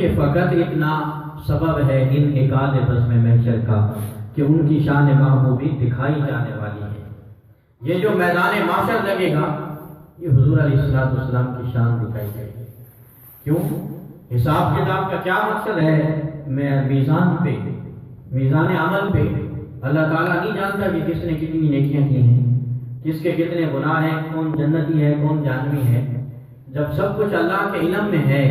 کہ فقط اتنا سبب ہے انعقاد بزم محشر کا کہ ان کی شان محبوبی دکھائی جانے والی ہے۔ یہ جو میدان محشر لگے گا یہ حضور علیہ السلام کی شان دکھائی جائے گی۔ کیوں؟ حساب کتاب کا کیا مقصد ہے؟ میزان پہ، میزان عمل پہ اللہ تعالیٰ نہیں جانتا کہ کس نے کتنی نیکیاں کی ہیں، کس کے کتنے گناہ ہیں، کون جنتی ہے کون جہنمی ہے۔ جب سب کچھ اللہ کے علم میں ہے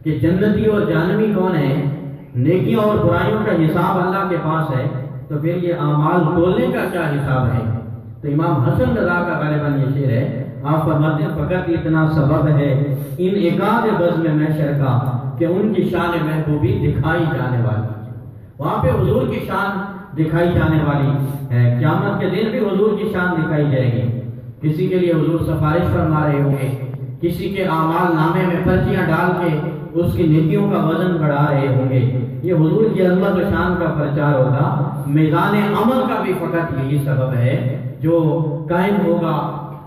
کہ جنتی اور جہنمی کون ہے، نیکیوں اور برائیوں کا حساب اللہ کے پاس ہے، تو پھر یہ اعمال تولنے کا کیا حساب ہے؟ تو امام حسن رضا کا غالباً یہ شعر ہے، آپ فرماتے ہیں فقط اتنا سبب ہے انعقاد بزم محشر کا کہ ان کی شان محبوبی دکھائی جانے والی ہے۔ وہاں پہ حضور کی شان دکھائی جانے والی ہے۔ قیامت کے دن بھی حضور کی شان دکھائی جائے گی۔ کسی کے لیے حضور سفارش فرما رہے ہوں گے، کسی کے اعمال نامے میں پرچیاں ڈال کے اس کی نیکیوں کا وزن بڑھا رہے ہوں گے۔ یہ حضور کی عظمت و شان کا پرچار ہوگا۔ میدان عمل کا بھی فقط یہی سبب ہے جو قائم ہوگا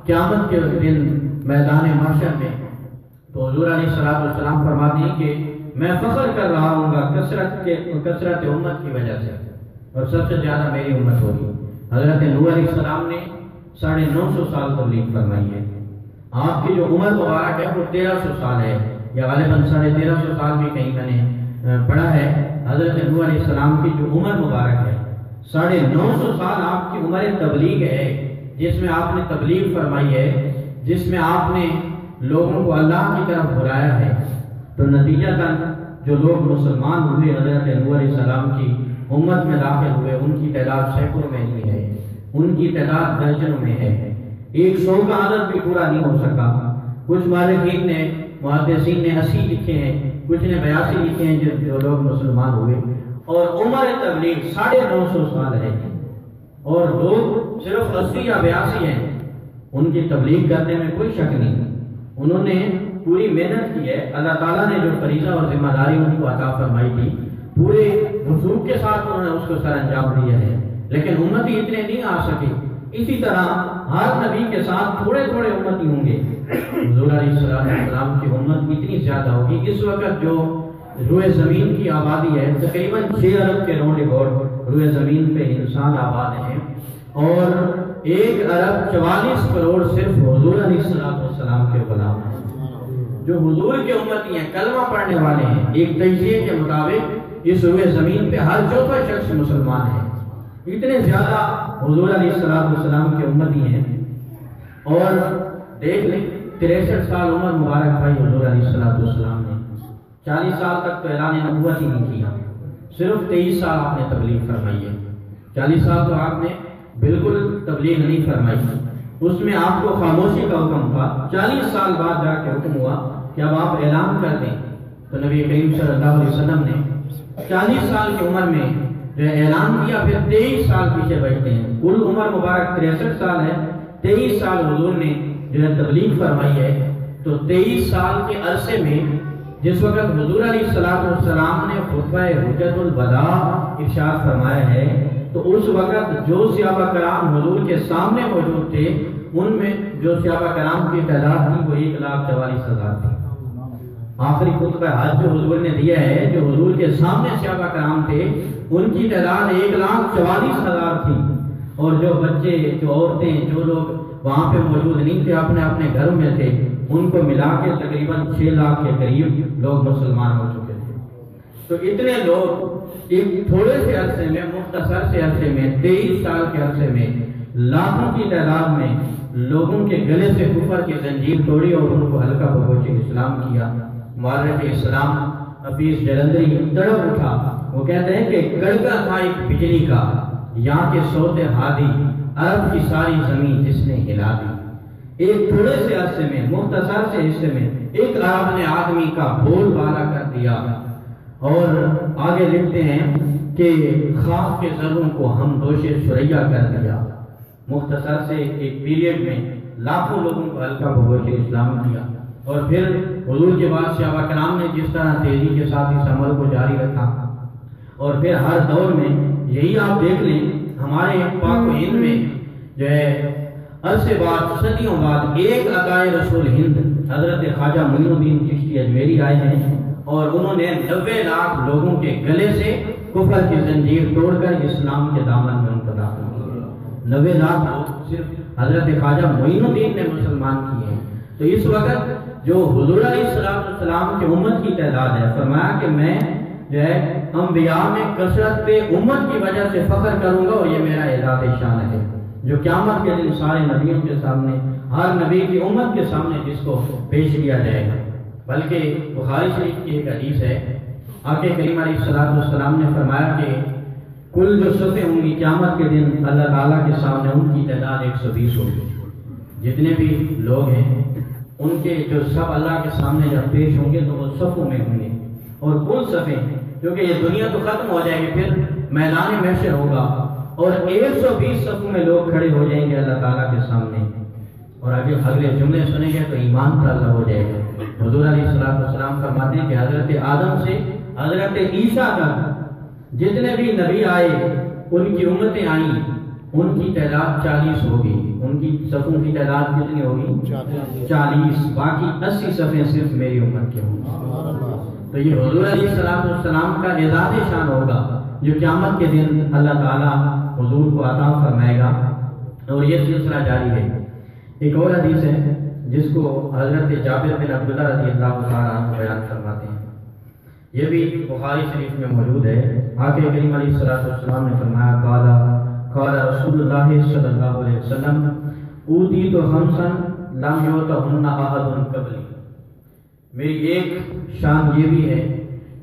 قیامت کے دن میدان محشر میں۔ تو حضور علیہ السلام فرماتے ہیں کہ میں فخر کر رہا ہوں گا کثرت امت کی وجہ سے، اور سب سے زیادہ میری امت ہوگی۔ حضرت نوح علیہ السلام نے 950 سال تبلیغ فرمائی ہے۔ آپ کی جو عمر مبارک ہے وہ 1300 سال ہے، یا غالباً 1350 سال بھی کہیں میں نے پڑھا ہے۔ حضرت نوح علیہ السلام کی جو عمر مبارک ہے 950 سال آپ کی عمر تبلیغ ہے، جس میں آپ نے تبلیغ فرمائی ہے، جس میں آپ نے لوگوں کو اللہ کی طرف بلایا ہے۔ تو نتیجہ تن جو لوگ مسلمان ہوئے حضرت نوح علیہ السلام کی امت میں داخل ہوئے، ان کی تعداد سینکڑوں میں نہیں ہے، ان کی تعداد درجنوں میں ہے۔ 100 کا عدد بھی پورا نہیں ہو سکا۔ کچھ مالکین نے، محدثین نے 80 لکھے ہیں، کچھ نے 82 لکھے ہیں جو لوگ مسلمان ہوئے، اور عمر تبلیغ 950 سال ہے، اور لوگ صرف 80 یا 82 ہیں۔ ان کی تبلیغ کرنے میں کوئی شک نہیں، انہوں نے پوری محنت کی ہے۔ اللہ تعالیٰ نے جو فریضہ اور ذمہ داری ان کو عطا فرمائی تھی، پورے وثوق کے ساتھ انہوں نے اس کو سر انجام دیا ہے، لیکن امتی اتنے نہیں آ سکے۔ اسی طرح ہر نبی کے ساتھ تھوڑے تھوڑے امتی ہوں گے۔ حضور علیہ السلام کی امت اتنی زیادہ ہوگی۔ اس وقت جو روئے زمین کی آبادی ہے تقریباً 6 ارب کے راؤنڈ اباؤٹ روئے زمین پہ انسان آباد ہیں، اور 1 ارب 44 کروڑ صرف حضور علیہ السلام کے غلام ہیں جو حضور کے امتی ہیں، کلمہ پڑھنے والے ہیں۔ ایک تجزیے کے مطابق اس روئے زمین پہ ہر چوتھا شخص مسلمان ہے۔ اتنے زیادہ حضور علیہ السلام کے امتی ہیں۔ اور دیکھ لیں 63 سال عمر مبارک بھائی حضور علیہ السلام نے، 40 سال تک تو اعلان نبوت ہی نہیں کیا، صرف 23 سال آپ نے تبلیغ فرمائی ہے۔ 40 سال تو آپ نے بالکل تبلیغ نہیں فرمائی، اس میں آپ کو خاموشی کا حکم تھا۔ 40 سال بعد جا کے حکم ہوا کہ اب آپ اعلان کر دیں۔ تو نبی کریم صلی اللہ علیہ وسلم نے 40 سال کی عمر میں جو اعلان کیا، پھر 23 سال پیچھے بچتے ہیں۔ کل عمر مبارک 63 سال ہے، 23 سال حضور نے جو ہے تبلیغ فرمائی ہے۔ تو 23 سال کے عرصے میں جس وقت حضور علیہ السلام نے خطبہ حجت الوداع ارشاد فرمایا ہے، تو اس وقت جو صحابہ کرام حضور کے سامنے موجود تھے، ان میں جو صحابہ کرام کی تعداد تھی وہ 1,44,000 تھی۔ آخری خطبہ حج جو حضور نے دیا ہے، جو حضور کے سامنے صحابہ کرام تھے، ان کی تعداد 1,44,000 تھی، اور جو بچے، جو عورتیں، جو لوگ وہاں پہ موجود نہیں تھے، اپنے اپنے گھروں میں تھے، ان کو ملا کے تقریباً 6 لاکھ کے قریب لوگ مسلمان ہو چکے تھے۔ تو اتنے لوگ ایک تھوڑے سے عرصے میں، مختصر سے عرصے میں، 23 سال کے عرصے میں لاکھوں کی تعداد میں لوگوں کے گلے سے کفر کی زنجیر توڑی اور ان کو ہلکا بگوش اسلام کیا۔ مورخ اسلام حفیظ جلندری تڑپ اٹھا، وہ کہتے ہیں کہ کڑکا تھا ایک بجلی کا، یہاں کے سوتے ہادی، عرب کی ساری زمین جس نے ہلا دی۔ ایک تھوڑے سے عرصے میں، مختصر سے حصے میں، ایک عرب نے آدمی کا بول بالا کر دیا۔ اور آگے لکھتے ہیں کہ خاک کے ذروں کو ہم دوش ثریا کر دیا۔ مختصر سے ایک پیریڈ میں لاکھوں لوگوں کو ہلکا بگوش اسلام کیا۔ اور پھر حضور کے بعد صحابہ کرام نے جس طرح تیزی کے ساتھ اس عمل کو جاری رکھا، اور پھر ہر دور میں یہی آپ دیکھ لیں، ہمارے پاک و ہند میں جو ہے عرصے بعد، صدیوں بعد ایک عطائے رسول ہند حضرت خواجہ معین الدین چشتی اجمیری آئے ہیں، اور انہوں نے 90 لاکھ لوگوں کے گلے سے کفر کی زنجیر توڑ کر اسلام کے دامن میں ان کو داخل کیا۔ 90 لاکھ لوگ صرف حضرت خواجہ معین الدین نے مسلمان کیے ہیں۔ تو اس وقت جو حضور علیہ السلام کی امت کی تعداد ہے، فرمایا کہ میں جو ہے انبیاء میں کثرت پہ امت کی وجہ سے فخر کروں گا، اور یہ میرا اعزاز شان ہے جو قیامت کے دن سارے نبیوں کے سامنے، ہر نبی کی امت کے سامنے جس کو پیش کیا جائے گا۔ بلکہ بخاری شریف کی ایک حدیث ہے، آقا کریم علیہ السلام نے فرمایا کہ کل جو صفیں ہوں گی قیامت کے دن اللہ تعالیٰ کے سامنے، ان کی تعداد 120 ہوگی۔ جتنے بھی لوگ ہیں ان کے جو سب اللہ کے سامنے جب پیش ہوں گے تو وہ صفوں میں ہوں گے، اور کل صفیں، کیونکہ یہ دنیا تو ختم ہو جائے گی، پھر میدان محشر ہوگا اور 120 صفوں میں لوگ کھڑے ہو جائیں گے اللہ تعالیٰ کے سامنے۔ اور اگلے جملے سنیں گے تو ایمان تازہ ہو جائے گا۔ حضور علیہ السلام فرماتے ہیں کہ حضرت آدم سے حضرت عیسیٰ تک جتنے بھی نبی آئے، ان کی امتیں آئیں، ان کی تعداد 40 ہوگی۔ ان کی صفوں کی تعداد کتنی ہوگی؟ 40۔ باقی 80 صفیں صرف میری امت کے ہوں گی۔ تو یہ حضور علیہ السلام کا اعزاز شان ہوگا جو قیامت کے دن اللہ تعالیٰ حضور کو عطا فرمائے گا، اور یہ سلسلہ جاری ہے۔ ایک اور حدیث ہے جس کو حضرت جابر بن عبداللہ رضی اللہ تعالیٰ عنہ بیان فرماتے ہیں، یہ بھی بخاری شریف میں موجود ہے۔ آقا کریم علیہ السلام نے فرمایا قال رسول اللہ صلی اللہ علیہ وسلم اوتیت خمسا لم یؤتہن احد قبلی۔ میری ایک شان یہ بھی ہے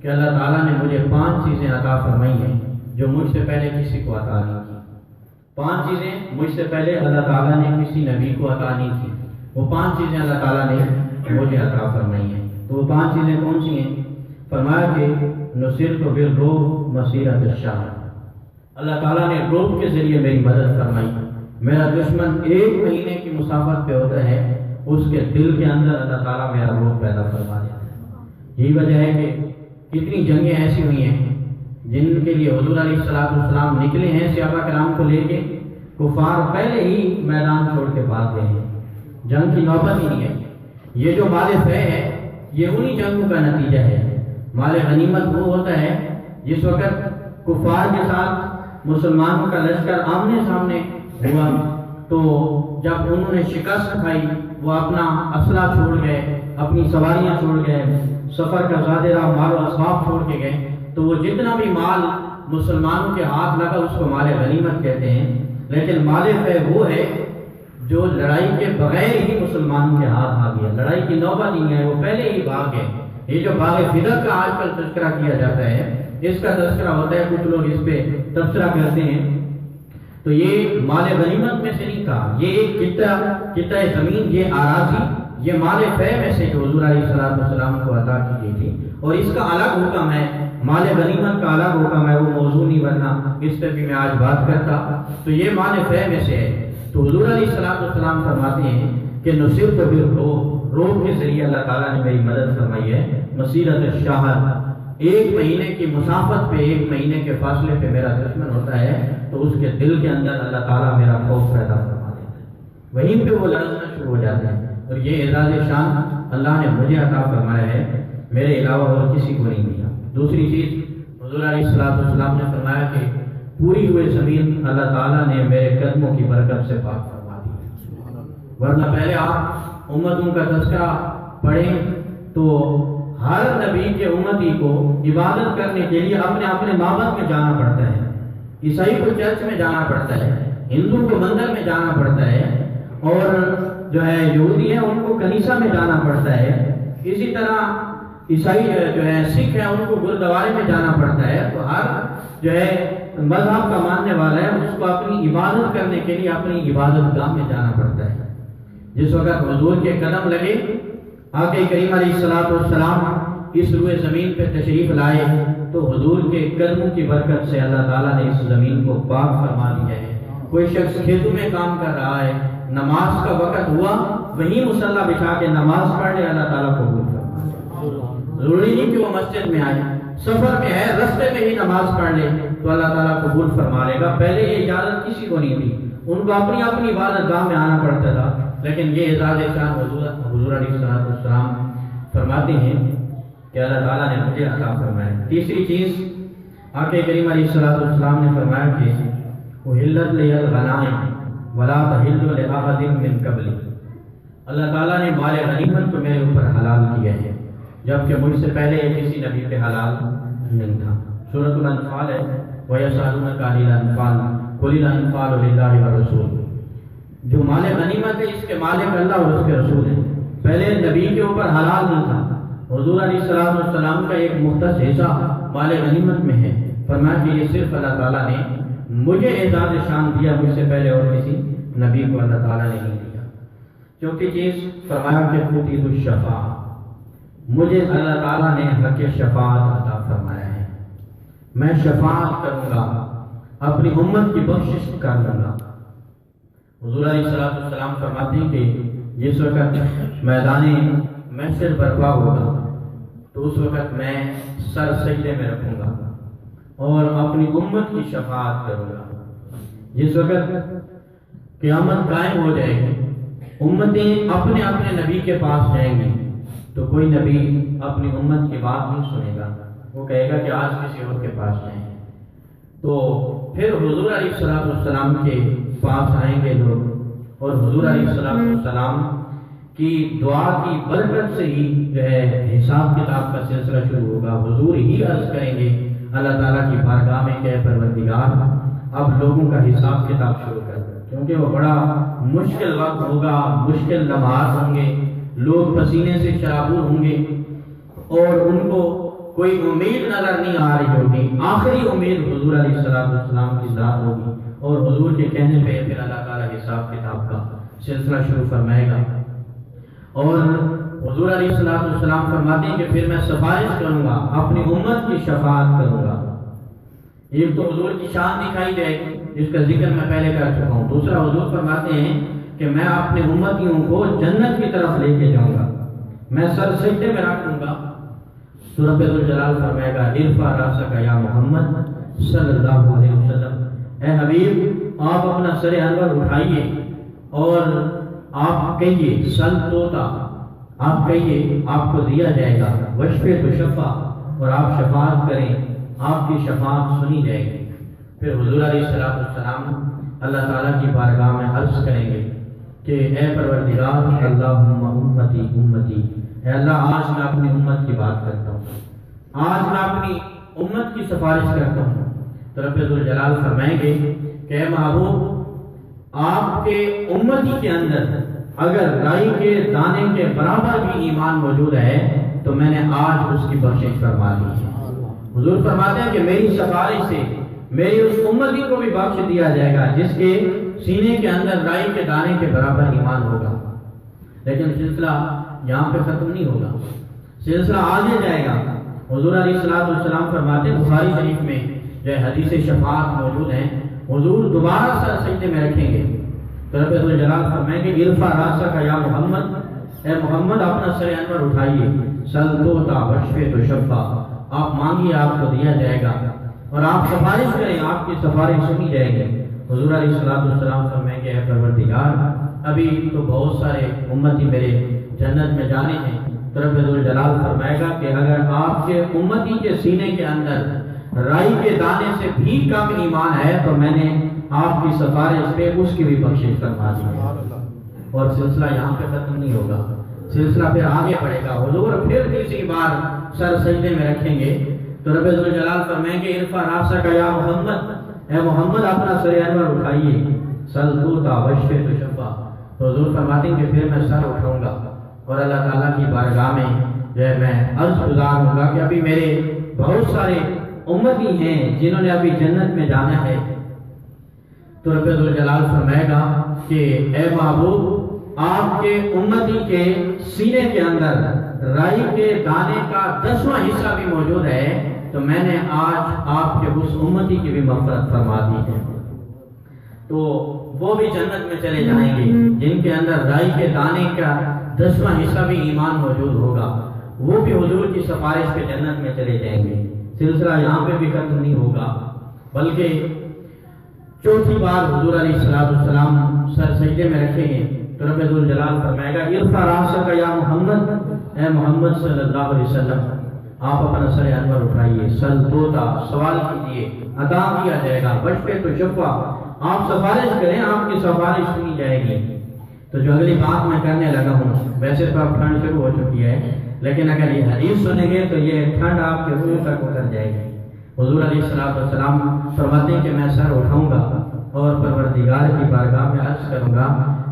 کہ اللہ تعالیٰ نے مجھے 5 چیزیں عطا فرمائی ہیں جو مجھ سے پہلے کسی کو عطا نہیں کی۔ 5 چیزیں مجھ سے پہلے اللہ تعالیٰ نے کسی نبی کو عطا نہیں کی، وہ 5 چیزیں اللہ تعالیٰ نے مجھے عطا فرمائی ہیں۔ تو وہ 5 چیزیں کون سی ہیں؟ فرمایا کہ نصرت بالرعب مسیرۃ الشہر، اللہ تعالیٰ نے رعب کے ذریعے میری مدد فرمائی۔ میرا دشمن 1 مہینے کی مسافت پہ ہوتا ہے، اس کے دل کے اندر اللہ تعالیٰ میرا رعب پیدا فرما دیتا ہے۔ یہی وجہ ہے کہ کتنی جنگیں ایسی ہوئی ہیں جن کے لیے حضور علیہ السلام نکلے ہیں صحابہ کرام کو لے کے، کفار پہلے ہی میدان چھوڑ کے بھاگ گئے ہیں، جنگ کی نوبت ہی نہیں ہے۔ یہ جو مال فہ ہے یہ انہی جنگوں کا نتیجہ ہے۔ مال غنیمت وہ ہوتا ہے جس وقت کفار کے ساتھ مسلمانوں کا لشکر آمنے سامنے ہوا، تو جب انہوں نے شکست کھائی وہ اپنا اسلحہ چھوڑ گئے، اپنی سواریاں چھوڑ گئے، سفر کا زادہ مال و اسباب چھوڑ کے گئے، تو وہ جتنا بھی مال مسلمانوں کے ہاتھ لگا اس کو مال غنیمت کہتے ہیں۔ لیکن مال فہ وہ ہے جو لڑائی کے بغیر ہی مسلمانوں کے ہاتھ آ گیا، لڑائی کی نوبت ہی نہیں ہے، وہ پہلے ہی بھاگ گئے۔ یہ جو باغ فدق کا آج کل تذکرہ کیا جاتا ہے، اس کا تذکرہ ہوتا ہے، کچھ لوگ اس پہ تبصرہ کرتے ہیں، تو یہ مال غنیمت میں سے نہیں تھا، یہ ایک قطع زمین، یہ آراضی، یہ مال فہ میں سے جو حضور علیہ السلام کو عطا کی گئی تھی، اور اس کا الگ حکم ہے، مال غنیمت کا الگ حکم ہے، وہ موضوع نہیں، ورنہ اس پہ بھی میں آج بات کرتا۔ تو یہ مال فہ میں سے ہے۔ تو حضور علیہ السلام فرماتے ہیں کہ نصرت بالرعب کے ذریعے اللہ تعالیٰ نے میری مدد فرمائی ہے۔ مسیرۃ الشہر، 1 مہینے کی مسافت پہ، 1 مہینے کے فاصلے پہ میرا دشمن ہوتا ہے تو اس کے دل کے اندر اللہ تعالیٰ میرا خوف پیدا فرما دیتا ہے، وہیں پہ وہ لرزنا شروع ہو جاتے ہیں۔ اور یہ اعزاز شان اللہ نے مجھے عطا فرمایا ہے، میرے علاوہ اور کسی کو نہیں دیا۔ دوسری چیز حضور علیہ السلام نے فرمایا کہ پوری ہوئی زمین اللہ تعالیٰ نے میرے قدموں کی برکت سے پاک فرما دی، ورنہ پہلے آپ امتوں کا تذکرہ پڑھیں تو ہر نبی کے امتی کو عبادت کرنے کے لیے اپنے اپنے معبد میں جانا پڑتا ہے۔ عیسائی کو چرچ میں جانا پڑتا ہے، ہندو کو مندر میں جانا پڑتا ہے، اور جو ہے یہودی ہیں ان کو کنیسہ میں جانا پڑتا ہے۔ اسی طرح عیسائی جو ہے سکھ ہیں ان کو گردوارے میں جانا پڑتا ہے۔ تو ہر جو ہے مذہب کا ماننے والا ہے اس کو اپنی عبادت کرنے کے لیے اپنی عبادت گاہ میں جانا پڑتا ہے۔ جس وقت حضور کے قدم لگے، آقا کریم علیہ السلام اس روئے زمین پہ تشریف لائے، تو حضور کے قدموں کی برکت سے اللہ تعالیٰ نے اس زمین کو پاک فرما دیا ہے۔ کوئی شخص کھیتوں میں کام کر رہا ہے، نماز کا وقت ہوا، وہیں مصلی بچھا کے نماز پڑھ لے، اللہ تعالیٰ قبول فرما۔ ضروری نہیں کہ وہ مسجد میں آئے، سفر میں ہے رستے میں ہی نماز پڑھ لے تو اللہ تعالیٰ قبول فرما لے گا۔ پہلے یہ اجازت کسی کو نہیں تھی، ان کو اپنی اپنی عبادت گاہ میں آنا پڑتا تھا، لیکن یہ اعزاز شان حضور علیہ السلام فرماتے ہیں کہ اللہ تعالیٰ نے مجھے عطا فرمایا۔ تیسری چیز آقا کریم علیہ السلام نے فرمایا کہ احلت لی الغنائم ولا تحل لأحد من قبلی، اللہ تعالیٰ نے مال غنیمت کو میرے اوپر حلال کیا ہے جبکہ مجھ سے پہلے کسی نبی پہ حلال نہیں تھا۔ سورۃ الانفال ہے، وَيَسْأَلُونَكَ عَنِ الْأَنفَالِ قُلِ الْأَنفَالُ لِلَّهِ وَالرَّسُولِ، جو مال غنیمت ہے اس کے مالک اللہ اور اس کے رسول ہیں، پہلے نبی کے اوپر حلال نہیں تھا۔ حضور علیہ السلام کا ایک مختص حصہ مال غنیمت میں ہے، فرمایا کہ یہ صرف اللہ تعالیٰ نے مجھے اعزاز شان دیا، مجھ سے پہلے اور کسی نبی کو اللہ تعالیٰ نے نہیں دیا۔ چوتھی چیز فرمایا کہ خطیب الشفاعہ، مجھے اللہ تعالیٰ نے حق شفاعت عطا فرمایا ہے، میں شفاعت کروں گا، اپنی امت کی بخشش کر لوں گا۔ حضور علیہ السلام فرماتے ہیں کہ جس وقت میدان محشر برپا ہوگا تو اس وقت میں سر سجدے میں رکھوں گا اور اپنی امت کی شفاعت کروں گا۔ جس وقت قیامت قائم ہو جائے گی، امتیں اپنے اپنے نبی کے پاس جائیں گی تو کوئی نبی اپنی امت کی بات نہیں سنے گا، وہ کہے گا کہ آج کسی اور کے پاس جائیں۔ تو پھر حضور علیہ السلام کے پاس آئیں گے لوگ، اور حضور علیہ السلام کی دعا کی برکت سے ہی جو ہے حساب کتاب کا سلسلہ شروع ہوگا۔ حضور ہی عرض کریں گے اللہ تعالیٰ کی بارگاہ میں کہ پروردگار اب لوگوں کا حساب کتاب شروع کر، کیونکہ وہ بڑا مشکل وقت ہوگا، مشکل لمحات ہوں گے، لوگ پسینے سے شرابور ہوں گے اور ان کو کوئی امید نظر نہیں آ رہی ہوگی۔ آخری امید حضور علیہ السلام کی ذات ہوگی اور حضور کے کہنے پہ پھر اللہ تعالیٰ حساب کتاب کا سلسلہ شروع فرمائے گا۔ اور حضور علیہ السلام فرماتے ہیں کہ پھر میں سفارش کروں گا، اپنی امت کی شفاعت کروں گا۔ ایک تو حضور کی شان دکھائی جائے گی جس کا ذکر میں پہلے کر چکا ہوں، دوسرا حضور فرماتے ہیں کہ میں اپنے امتیوں کو جنت کی طرف لے کے جاؤں گا، میں سر سجدے میں رکھوں گا۔ تو رب ذوالجلال فرمائے گا ارفع راسک یا محمد صلی اللہ علیہ وسلم، اے حبیب آپ اپنا سر انور اٹھائیے اور آپ کہیے سل توتا، آپ کہیے آپ کو دیا جائے گا، وشفے تو شفا، اور آپ شفاعت کریں، آپ کی شفاعت سنی جائے گی۔ پھر حضور علیہ السلام اللہ تعالیٰ کی بارگاہ میں عرض کریں گے کہ اے پروردگار اللہم امتی امتی، اے اللہ آج میں اپنی امت کی بات کرتا ہوں، آج میں اپنی امت کی سفارش کرتا ہوں۔ تو رب ذوالجلال فرمائیں گے کہ اے محبوب آپ کے امتی کے اندر اگر رائی کے دانے کے برابر بھی ایمان موجود ہے تو میں نے آج اس کی بخشش فرما دی ہے۔ حضور فرماتے ہیں کہ میری سفارش سے میری اس امتی کو بھی بخش دیا جائے گا جس کے سینے کے اندر رائی کے دانے کے برابر ایمان ہوگا۔ لیکن سلسلہ یہاں پہ ختم نہیں ہوگا، سلسلہ آگے جائے گا۔ حضور علیہ السلام فرماتے ہیں، بخاری شریف میں جو حدیث شفاعت موجود ہیں، حضور دوبارہ سر سجدے میں رکھیں گے تو رب ذوالجلال فرمائیں گے ارفع راسک یا محمد، اے محمد اپنا سر انور اٹھائیے، سل توتا وشفے تو شفا، آپ مانگیے آپ کو دیا جائے گا، اور آپ سفارش کریں آپ کی سفارش سنی جائے گی۔ حضور علیہ السلام فرمائیں گے اے پروردگار ابھی تو بہت سارے امتی میرے جنت میں جانے ہیں، تو رب ذوالجلال فرمائے گا کہ اگر آپ کے امتی کے سینے کے اندر رائی کے دانے سے بھی کم ایمان ہے تو میں نے آپ کی سفارش پہ اس کی بھی بخشش فرما دی ہے۔ اور سلسلہ یہاں پہ ختم نہیں ہوگا، سلسلہ پھر آگے بڑھے گا۔ حضور پھر تیسری بار سر سجدے میں رکھیں گے تو رب ذوالجلال فرمائیں گے ارفع راسک یا محمد، اے محمد اپنا سر انور اٹھائیے، سل توتا وشفے تو شفا۔ تو حضور فرماتے ہیں کہ پھر میں سر اٹھاؤں گا اور اللہ تعالیٰ کی بارگاہ میں جو ہے میں عرض گزار ہوں گا کہ ابھی میرے بہت سارے امتی ہیں جنہوں نے ابھی جنت میں جانا ہے۔ تو رب ذوالجلال فرمائے گا کہ اے محبوب آپ کے امتی کے سینے کے اندر رائی کے دانے کا 10واں حصہ بھی موجود ہے تو میں نے آج آپ کے اس امتی کی بھی مغفرت فرما دی ہے۔ تو وہ بھی جنت میں چلے جائیں گے جن کے اندر رائی کے دانے کا 10واں حصہ بھی ایمان موجود ہوگا، وہ بھی حضور کی سفارش پہ جنت میں چلے جائیں گے۔ سلسلہ یہاں پہ بھی ختم نہیں ہوگا، بلکہ چوتھی بار حضور علیہ السلام سر سجدے میں رکھیں گے تو رب ذوالجلال فرمائے گا ارفع راسک یا محمد، اے محمد صلی اللہ علیہ وسلم، آپ اپنا سر انور اٹھائیے، سل توتا، سوال کیجیے، عطا کیا جائے گا، بشفے تو شفا، آپ سفارش کریں، آپ کی سفارش سنی جائے گی۔ تو جو اگلی بات میں کرنے لگا ہوں، ویسے تو اب ٹھنڈ شروع ہو چکی ہے، لیکن اگر یہ حدیث سنیں گے تو یہ ٹھنڈ آپ کے روح تک اتر جائے گی۔ حضور علیہ السلام فرماتے ہیں کہ میں سر اٹھاؤں گا اور پروردگار کی بارگاہ میں عرض کروں گا،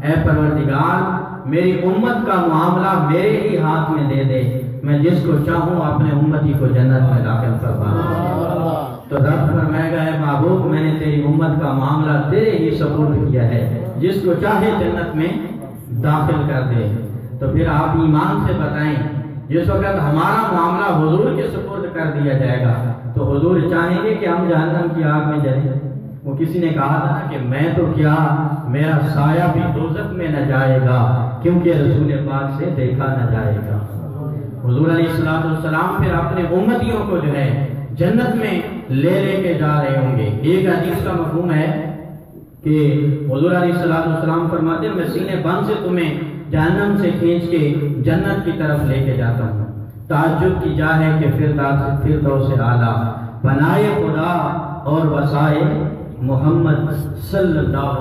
اے پروردگار میری امت کا معاملہ میرے ہی ہاتھ میں دے دے، میں جس کو چاہوں اپنے امتی کو جنت میں داخل فرما دوں۔ تو رب فرمائے گا، اے محبوب میں نے تیری امت کا معاملہ تیرے ہی سپرد کیا ہے، جس کو چاہے جنت میں داخل کر دے۔ تو پھر آپ ایمان سے بتائیں، جس وقت ہمارا معاملہ حضور کے سپرد کر دیا جائے گا تو حضور چاہیں گے کہ ہم جہنم کی آگ میں جلیں؟ وہ کسی نے کہا تھا نا کہ میں تو کیا، میرا سایہ بھی دوزخ میں نہ جائے گا، کیونکہ رسول پاک سے دیکھا نہ جائے گا۔ حضور علیہ السلام پھر اپنے امتیوں کو جو ہے جنت میں لے کے جا رہے ہوں گے۔ ایک حدیث کا مفہوم ہے کہ حضور علیہ السلام فرماتے ہیں، میں سینے بند سے تمہیں جہنم سے کھینچ کے جنت کی طرف لے کے جاتا ہوں۔ تعجب کی جا ہے کہ فردوس اعلیٰ، بنائے خدا اور وسائے محمد صلی اللہ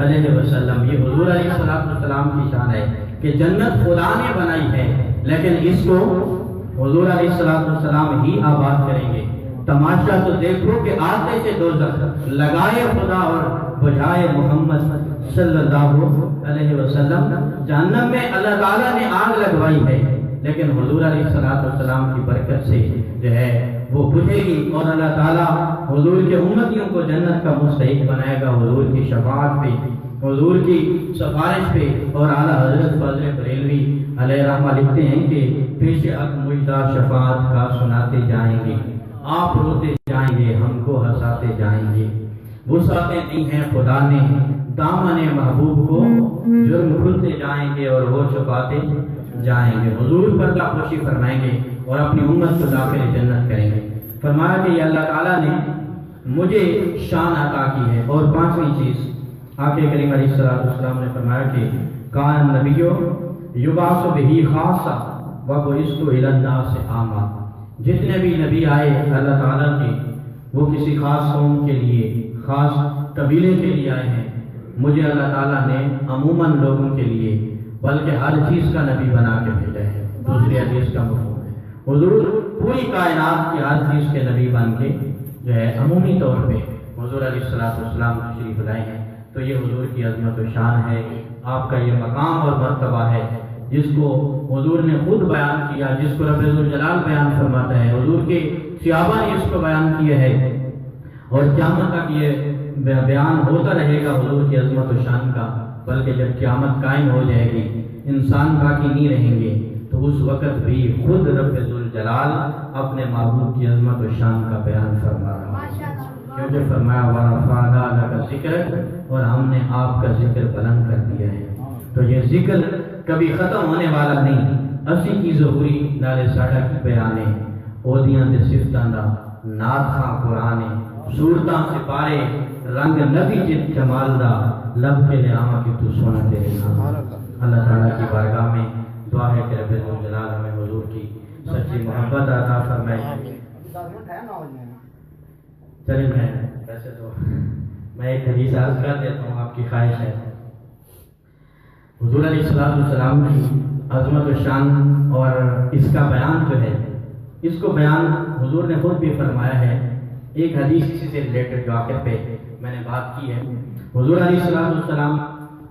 علیہ وسلم، یہ حضور علیہ السلام کی شان ہے کہ جنت خدا نے بنائی ہے، لیکن اس کو حضور علیہ السلام ہی آباد کریں گے۔ تماشا تو دیکھو کہ آتے سے دوزخ، لگائے خدا اور بجھائے محمد صلی اللہ علیہ وسلم۔ جہنم میں اللہ تعالیٰ نے آگ لگوائی ہے، لیکن حضور علیہ السلام کی برکت سے جو ہے وہ بجھے گی، اور اللہ تعالیٰ حضور کے امتیوں کو جنت کا مستحق بنائے گا، حضور کی شفاعت پہ، حضور کی سفارش پہ۔ اور اعلیٰ حضرت فضل بریلوی علیہ رحمہ لکھتے ہیں کہ پیش حق مجدہ شفاعت کا سناتے جائیں گے، آپ روتے جائیں گے، ہم کو ہنساتے جائیں گے، وسعتیں دی ہیں خدا نے دامن محبوب کو، جرم کھلتے جائیں گے اور وہ چھپاتے جائیں گے۔ حضور پردہ پوشی فرمائیں گے اور اپنی امت کو داخل جنت کریں گے۔ فرمایا کہ یہ اللہ تعالیٰ نے مجھے شان عطا کی ہے۔ اور پانچویں چیز، آقا کریم علیہ السلام نے فرمایا کہ کان نبیو یبعث بہ خاصہ وبعثت الی الناس عامہ، جتنے بھی نبی آئے اللہ تعالیٰ کے، وہ کسی خاص قوم کے لیے، خاص قبیلے کے لیے آئے ہیں، مجھے اللہ تعالیٰ نے عموماً لوگوں کے لیے بلکہ ہر چیز کا نبی بنا کے بھیجا ہے۔ دوسری حدیث کا مفہوم ہے حضور پوری کائنات کی ہر چیز کے نبی بن کے جو ہے عمومی طور پہ حضور علیہ السلام تشریف لائے ہیں۔ تو یہ حضور کی عظمت و شان ہے، آپ کا یہ مقام اور مرتبہ ہے جس کو حضور نے خود بیان کیا، جس کو رب ذوالجلال بیان فرماتا ہے، حضور کے صحابہ نے اس کو بیان کیا ہے، اور قیامت تک یہ بیان ہوتا رہے گا حضور کی عظمت و شان کا۔ بلکہ جب قیامت قائم ہو جائے گی، انسان باقی نہیں رہیں گے، تو اس وقت بھی خود رب ذوالجلال اپنے محبوب کی عظمت و شان کا بیان فرما رہا ہے، کیونکہ فرمایا وَرَفَعْنَا لَكَ ذِكْرَكَ، اور ہم نے آپ کا ذکر بلند کر دیا ہے۔ تو یہ ذکر کبھی ختم ہونے والا نہیں۔ اسی کی ظہوری نالے ساڑھا کی بیانے، اودیاں دے صفتاں دا نات خاں قرآنے، صورتاں سپارے رنگ نبی جت جمال دا، لب کے لے آما کی تو سونا تیرے نام۔ اللہ تعالیٰ کی بارگاہ میں دعا ہے کہ رب ذوالجلال ہمیں حضور کی سچی محبت عطا فرمائے۔ چلیں میں ویسے تو میں ایک حدیث عرض کر دیتا ہوں، آپ کی خواہش ہے۔ حضور علیہ السلام کی عظمت و شان اور اس کا بیان جو ہے، اس کو بیان حضور نے خود بھی فرمایا ہے۔ ایک حدیث اسی سے ریلیٹڈ جو آخر پہ میں نے بات کی ہے، حضور علیہ السلام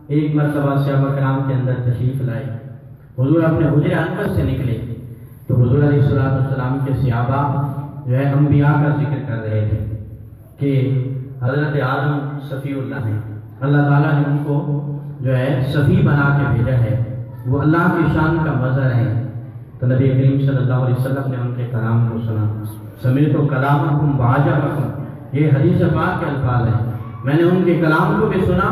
ایک مرتبہ صحابہ کرام کے اندر تشریف لائے، حضور اپنے حجرہ انور سے نکلے تو حضور علیہ السلام کے صحابہ جو ہے انبیاء کا ذکر کر رہے تھے کہ حضرت آدم صفی اللہ ہیں، اللہ تعالیٰ نے ان کو جو ہے صفی بنا کے بھیجا ہے، وہ اللہ کی شان کا مظہر ہے۔ تو نبی کریم صلی اللہ علیہ وسلم نے ان کے کلام کو سنا، سمعت کلامکم وعجبکم، یہ حدیث پاک کے الفاظ ہیں، میں نے ان کے کلام کو بھی سنا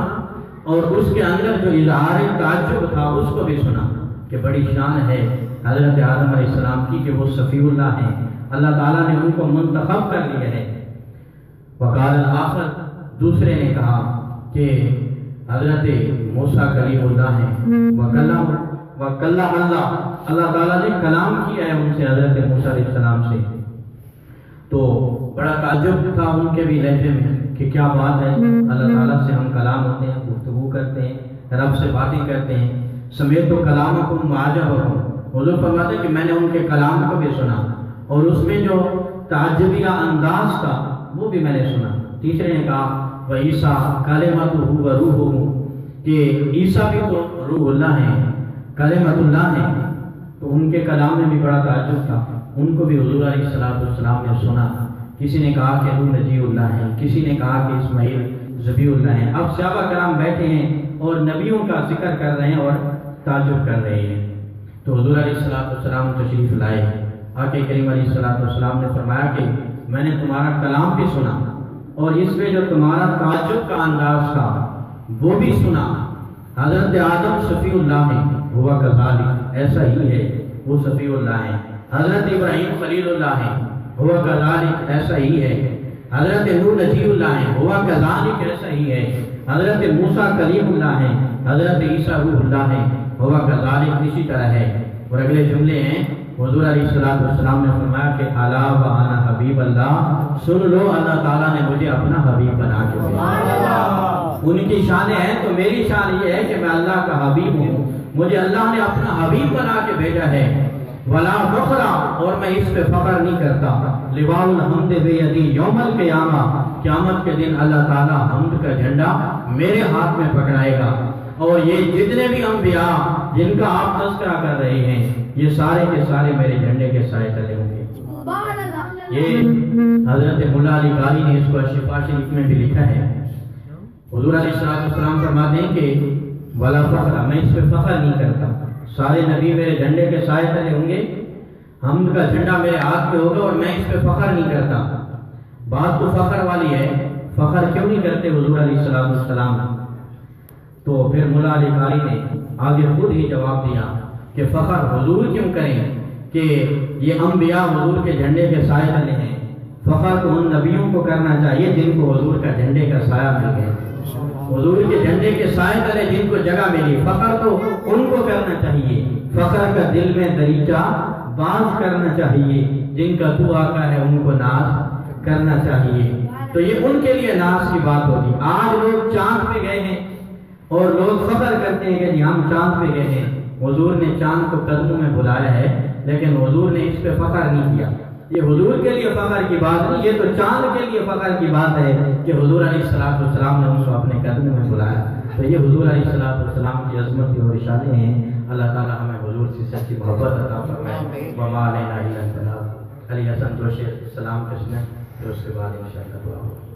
اور اس کے اندر جو اظہار تعجب تھا اس کو بھی سنا کہ بڑی شان ہے حضرت آدم علیہ السلام کی کہ وہ صفی اللہ ہیں، اللہ تعالیٰ نے ان کو منتخب کر لیا ہے۔ وقال الآخر، دوسرے نے کہا کہ حضرت موسیٰ کلیم اللہ ہیں، وکلم اللہ اللہ تعالیٰ نے کلام کیا ہے ان سے، حضرت موسیٰ علیہ السلام سے، تو بڑا تعجب تھا ان کے بھی لہجے میں کہ کیا بات ہے، اللہ تعالیٰ سے ہم کلام ہوتے ہیں، گفتگو کرتے ہیں، رب سے باتیں کرتے ہیں، سمیت تو کلامکم وعجبکم، حضور فرماتے ہیں کہ میں نے ان کے کلام کو بھی سنا اور اس میں جو تعجبیہ انداز تھا وہ بھی میں نے سنا۔ تیسرے نے کہا وعیسیٰ کلمۃہ وروحہ، کہ عیسیٰ بھی تو روح اللہ ہیں، کلمۃ اللہ ہیں، تو ان کے کلام میں بھی بڑا تعجب تھا، ان کو بھی حضور علیہ السلام نے سنا۔ کسی نے کہا کہ نوح نجی اللہ ہیں، کسی نے کہا کہ اسماعیل ذبیح اللہ ہیں۔ اب صحابہ کرام بیٹھے ہیں اور نبیوں کا ذکر کر رہے ہیں اور تعجب کر رہے ہیں، تو حضور علیہ السلام تشریف لائے۔ آقا کریم علیہ السلام نے فرمایا کہ میں نے تمہارا کلام بھی سنا اور اس میں جو تمہارا تعجب کا انداز تھا وہ بھی سنا۔ حضرت آدم صفی اللہ ہیں، ہوا کذالک، ایسا ہی ہے، وہ صفی اللہ ہیں۔ حضرت ابراہیم خلیل اللہ ہیں، ہوا کذالک، ایسا ہی ہے۔ حضرت نوح نجی اللہ ہیں، ہوا کذالک، ایسا ہی ہے۔ حضرت موسیٰ کلیم اللہ ہیں، حضرت عیسیٰ روح اللہ ہیں، ہوا کذالک، اسی طرح ہے۔ اور اگلے جملے ہیں، حضور علیہ السلام نے فرمایا کہ الا وانا حبیب اللہ، سن لو اللہ تعالیٰ نے مجھے اپنا حبیب بنا کے بھیجا۔ ان کی شانیں ہیں تو میری شان یہ ہے کہ میں اللہ کا حبیب ہوں، مجھے اللہ نے اپنا حبیب بنا کے بھیجا ہے۔ ولا فخر، اور میں اس پہ فخر نہیں کرتا۔ لواء الحمد بیدی یوم القیامہ، قیامت کے دن اللہ تعالیٰ حمد کا جھنڈا میرے ہاتھ میں پکڑائے گا، اور یہ جتنے بھی انبیاء جن کا آپ تذکرہ کر رہے ہیں یہ سارے کے سارے میرے جھنڈے کے سائے تلے ہوں گے۔ یہ حضرت مولا علی قاری نے اس کو شفا شریف میں بھی لکھا ہے۔ حضور علیہ السلام فرماتے ہیں کہ ولا فخر، میں اس پہ فخر نہیں کرتا، سارے نبی میرے جھنڈے کے سائے تلے ہوں گے، حمد کا جھنڈا میرے ہاتھ پہ ہوگا، اور میں اس پہ فخر نہیں کرتا۔ بات تو فخر والی ہے، فخر کیوں نہیں کرتے حضور علیہ السلام؟ تو پھر مولا علی قاری نے آگے خود ہی جواب دیا کہ فخر حضور کیوں کریں کہ یہ انبیاء حضور کے جھنڈے کے سائے تلے ہیں، فخر تو ان نبیوں کو کرنا چاہیے جن کو حضور کا جھنڈے کا سایہ مل گیا، حضور کے جھنڈے کے سائے تلے جن کو جگہ ملی، فخر تو ان کو کرنا چاہیے۔ فخر کا دل میں دریچہ باز کرنا چاہیے، جن کا تو آقا ہے ان کو ناز کرنا چاہیے، تو یہ ان کے لیے ناز کی بات ہوگی۔ آج لوگ چاند پہ گئے ہیں اور لوگ فخر کرتے ہیں کہ ہم چاند پہ گئے ہیں، حضور نے چاند کو قدموں میں بلایا ہے لیکن حضور نے اس پہ فخر نہیں کیا۔ یہ حضور کے لیے فخر کی بات نہیں، یہ تو چاند کے لیے فخر کی بات ہے کہ حضور علیہ السلام نے ان کو اپنے قدموں میں بلایا۔ تو یہ حضور علیہ السلام کی عظمت اور اشارے ہیں۔ اللہ تعالی ہمیں حضور سے سچی محبت عطا فرمائے۔ وما علینا الا البلاغ۔ علی حسن دوشی سلام کشنے، پھر اس کے بعد انشاءاللہ دعا ہوگی۔